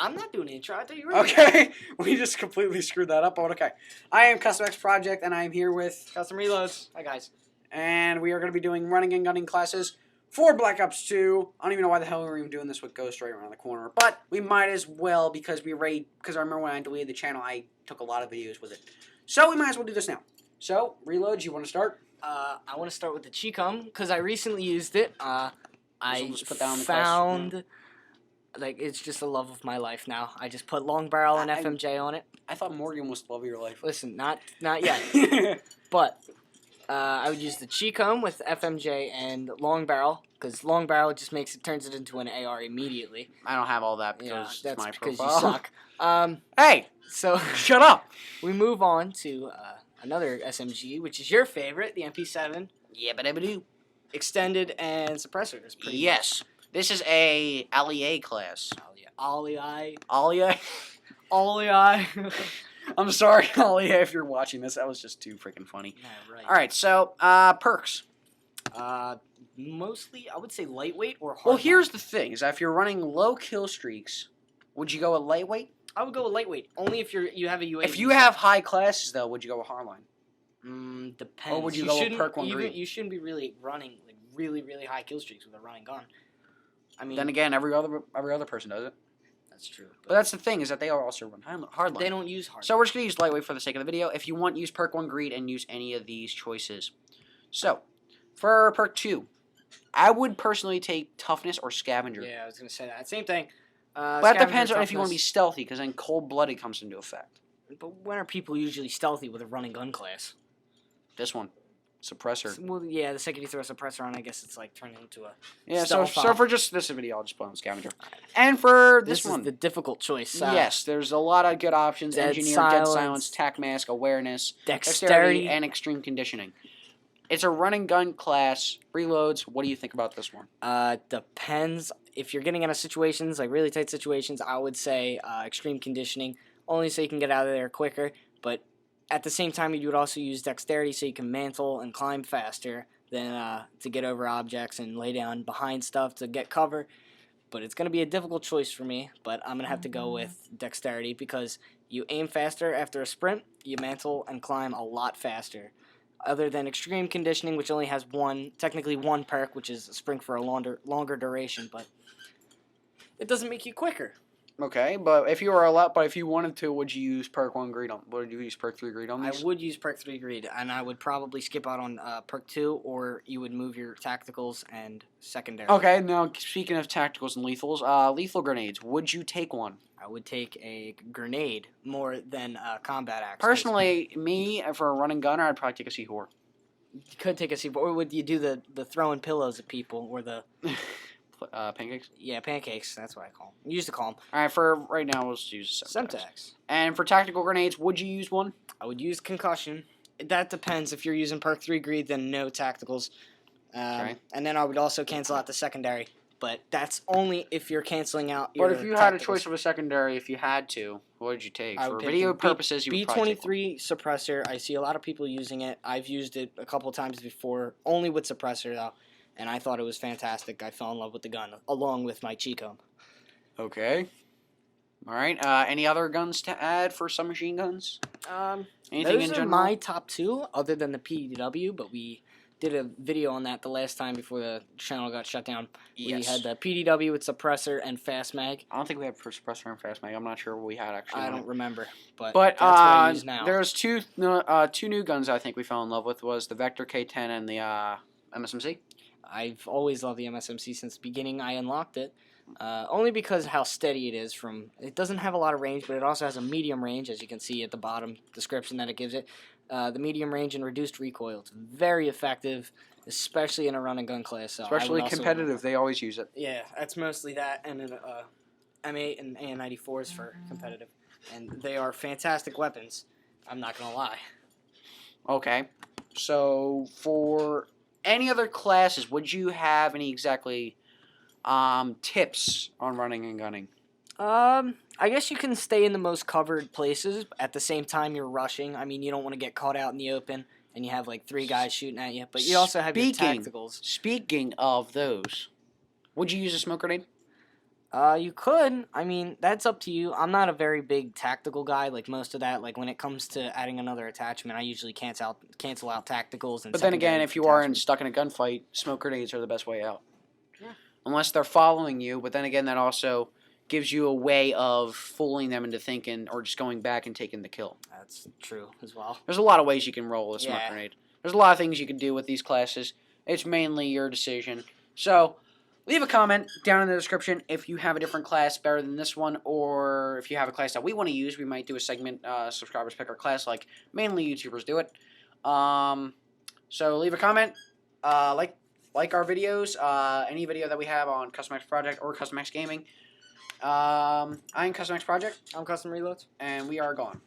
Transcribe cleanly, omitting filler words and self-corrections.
I'm not doing the intro. I thought you were. Okay, we just completely screwed that up, but okay. I am Custom X Project, and I am here with Custom Reloads. Hi, guys. and we are going to be doing running and gunning classes for Black Ops 2. I don't even know why the hell we're even doing this with Ghost right around the corner, but we might as well because I remember when I deleted the channel, I took a lot of videos with it. So we might as well do this now. So, ReloaDzz, you want to start? I want to start with the Chicom because I recently used it. I just put that on the found like it's just the love of my life now. I just put long barrel and FMJ on it. I thought Morgan was the love of your life. Listen, not yet, but I would use the Chicom with FMJ and long barrel because long barrel just turns it into an AR immediately. I don't have all that because that's it's my because profile. you suck. Hey, so shut up. We move on to another SMG, which is your favorite, the MP7. Yeah, but I do. Extended and suppressors. Yes. This is a LEA class. Ollie. I'm sorry, LEA, if you're watching this. That was just too freaking funny. Yeah, right. All right, so perks. Mostly, I would say lightweight or hard. Well, here's the thing: is that if you're running low kill streaks, would you go with lightweight? I would go with lightweight. Only if you have a UAV. If you have high classes, though, would you go with hardline? Depends. Or would you go with perk 1 green? You shouldn't be really running like really high kill streaks with a running gun. I mean, then again, every other person does it. That's true. But that's the thing is that they also run hardline. They don't use hardline. So we're just gonna use lightweight for the sake of the video. If you want, use perk 1 greed and use any of these choices. So for perk 2, I would personally take toughness or scavenger. Yeah, I was gonna say that. Same thing. But that depends on if you want to be stealthy, because then cold-blooded comes into effect. But when are people usually stealthy with a running gun class? This one, suppressor. Well, yeah, the second you throw a suppressor on, I guess it's like turning into a so for just this video, I'll just put on scavenger. And for this one, is the difficult choice. Yes, there's a lot of good options: engineer, dead silence, tac mask, awareness, dexterity, and extreme conditioning. It's a running gun class. ReloaDzz. What do you think about this one? Depends. If you're getting out of situations, like really tight situations, I would say extreme conditioning, only so you can get out of there quicker. But at the same time, you would also use dexterity so you can mantle and climb faster than to get over objects and lay down behind stuff to get cover. But it's going to be a difficult choice for me, but I'm going to have to go with dexterity because you aim faster after a sprint, you mantle and climb a lot faster. Other than extreme conditioning, which only has technically one perk, which is a sprint for a longer duration, but it doesn't make you quicker. Okay, but if you wanted to, would you use perk 1 greed on? Would you use perk 3 greed on these? I would use perk 3 greed, and I would probably skip out on perk 2, or you would move your tacticals and secondary. Okay, now speaking of tacticals and lethals, lethal grenades. Would you take one? I would take a grenade more than a combat axe. Personally, for a running gunner, I'd probably take a C4. You could take a C4, or would you do the throwing pillows at people, or the... pancakes? Yeah, pancakes. That's what I call them. You used to call them. All right, for right now, let's use Semtex. And for tactical grenades, would you use one? I would use concussion. That depends. If you're using perk 3 greed, then no tacticals. Okay. And then I would also cancel out the secondary. But that's only if you're canceling out your But if you had a choice of a secondary, if you had to, what would you take? For video purposes, you would probably take B23 suppressor. I see a lot of people using it. I've used it a couple times before, only with suppressor, though. And I thought it was fantastic. I fell in love with the gun, along with my Chicom. Okay. All right. Any other guns to add for submachine guns? Anything those in are general? my top 2, other than the PDW, but we did a video on that the last time before the channel got shut down. Yes. We had the PDW with suppressor and fast mag. I don't think we have for suppressor and fast mag. I'm not sure what we had actually. I don't remember, but that's what I use now. There's two new guns I think we fell in love with was the Vector K10 and the MSMC. I've always loved the MSMC since the beginning. I unlocked it only because how steady it is. It doesn't have a lot of range, but it also has a medium range, as you can see at the bottom description that it gives it. The medium range and reduced recoil. It's very effective, especially in a run and gun class. So especially competitive, they always use it. Yeah, that's mostly that, and an M8 and AN94s for competitive, and they are fantastic weapons. I'm not gonna lie. Okay, so for any other classes, would you have any exactly tips on running and gunning? I guess you can stay in the most covered places. At the same time, you're rushing. I mean, you don't want to get caught out in the open, and you have like 3 guys shooting at you. But you also have your tacticals. Speaking of those, would you use a smoke grenade? You could. I mean, that's up to you. I'm not a very big tactical guy. Like most of that, like when it comes to adding another attachment, I usually cancel out tacticals. And But then again, secondary if you are attachments. stuck in a gunfight, smoke grenades are the best way out. Yeah. Unless they're following you, but then again, that also gives you a way of fooling them into thinking or just going back and taking the kill. That's true as well. There's a lot of ways you can roll a smoke Yeah. grenade. There's a lot of things you can do with these classes. It's mainly your decision. So, leave a comment down in the description if you have a different class better than this one, or if you have a class that we want to use. We might do a segment, subscribers pick our class, like mainly YouTubers do it. So leave a comment, like our videos, any video that we have on Custom X Project or Custom X Gaming. I'm Custom X Project. I'm Custom Reloads. And we are gone.